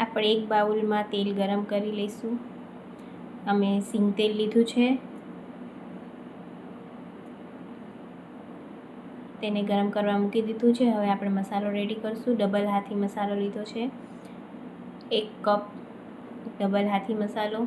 આપણે એક બાઉલમાં તેલ ગરમ કરી લઈશું. અમે સિંગ તેલ લીધું છે, તેને ગરમ કરવા મૂકી દીધું છે. હવે આપણે મસાલો રેડી કરશું. ડબલ હાથી મસાલો લીધો છે, 1 કપ ડબલ હાથી મસાલો,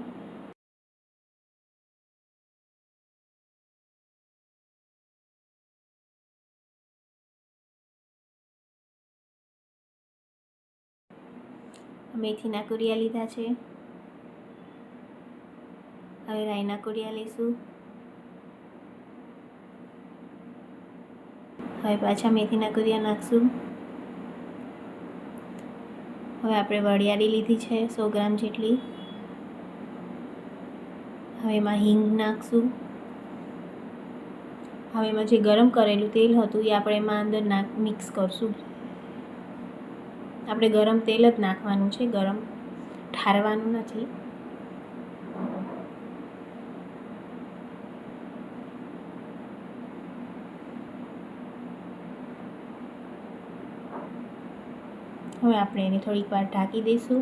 મેથીના કુરિયા લીધા છે. હવે રાઈના કુરિયા લઈશું. હવે પાછા મેથીના કુરિયા નાખશું. હવે આપણે વરિયાળી લીધી છે 100 ગ્રામ જેટલી. હવે એમાં હિંગ નાખશું. હવે એમાં જે ગરમ કરેલું તેલ હતું એ આપણે એમાં અંદર મિક્સ કરશું. આપણે ગરમ તેલ જ નાખવાનું છે, ગરમ ઠારવાનું નથી. હવે આપણે એને થોડીક વાર ઢાંકી દઈશું.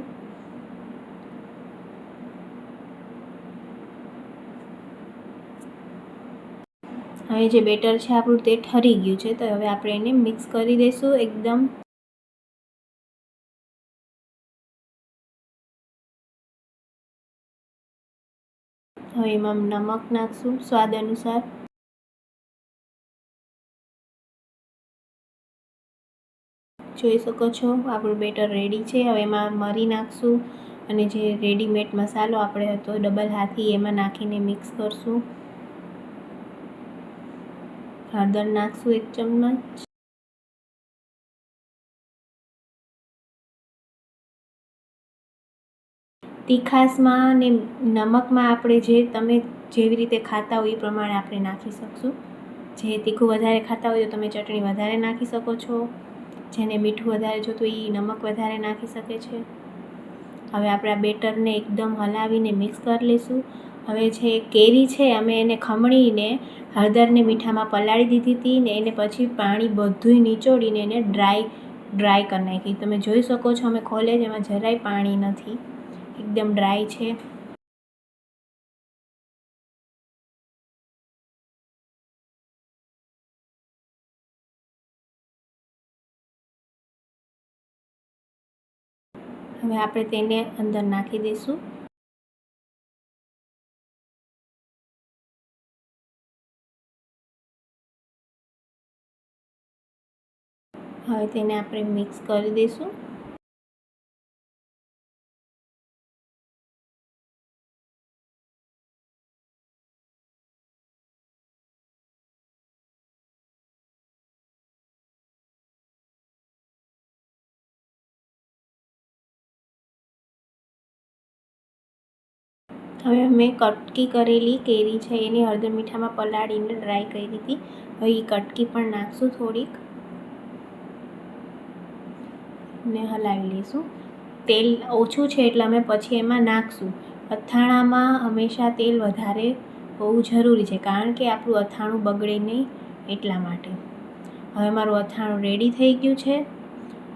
હવે જે બેટર છે આપણું તે ઠરી ગયું છે, તો હવે આપણે એને મિક્સ કરી દઈશું એકદમ. હવે એમાં નમક નાખશું સ્વાદ અનુસાર. જોઈ શકો છો આપણું બેટર રેડી છે. હવે એમાં મરી નાખશું અને જે રેડીમેડ મસાલો આપણે હતો ડબલ હાથી એમાં નાખીને મિક્સ કરશું. હળદર નાખશું 1 ચમચ. તીખાસમાં ને નમકમાં આપણે તમે જેવી રીતે ખાતા હોય એ પ્રમાણે આપણે નાખી શકશું. જે તીખું વધારે ખાતા હોય તો તમે ચટણી વધારે નાખી શકો છો. જેને મીઠું વધારે જોતું એ નમક વધારે નાખી શકે છે. હવે આપણે આ બેટરને એકદમ હલાવીને મિક્સ કરી લઈશું. હવે જે કેરી છે અમે એને ખમણીને હળદરને મીઠામાં પલાળી દીધી હતી ને એને પછી પાણી બધુંય નીચોડીને એને ડ્રાય કરી નાખી. તમે જોઈ શકો છો અમે ખોલે એમાં જરાય પાણી નથી, એકદમ ડ્રાય છે. હવે આપણે તેને અંદર નાખી દઈશું. હવે તેને આપણે મિક્સ કરી દઈશું. હવે અમે કટકી કરેલી કેરી છે એની હળદર મીઠામાં પલાળીને ડ્રાય કરી હતી. હવે એ કટકી પણ નાખશું થોડીક ને હલાવી લઈશું. તેલ ઓછું છે એટલે અમે પછી એમાં નાખશું. અથાણામાં હંમેશા તેલ વધારે હોવું જરૂરી છે, કારણ કે આપણું અથાણું બગડે નહીં એટલા માટે. હવે મારું અથાણું રેડી થઈ ગયું છે.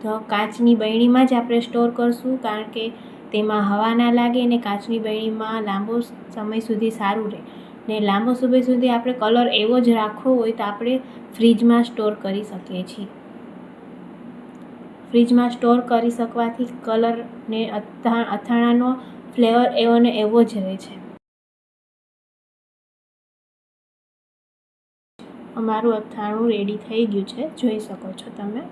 તો કાચની બરણીમાં જ આપણે સ્ટોર કરશું, કારણ કે તેમાં હવા ના લાગે અને કાચની બરણીમાં લાંબો સમય સુધી સારું રહે. ને લાંબો સમય સુધી આપણે કલર એવો જ રાખવો હોય તો આપણે ફ્રીજમાં સ્ટોર કરી શકીએ છીએ. ફ્રીજમાં સ્ટોર કરી શકવાથી કલર ને અથાણાનો ફ્લેવર એવો ને એવો જ રહે છે. અમારું અથાણું રેડી થઈ ગયું છે, જોઈ શકો છો તમે.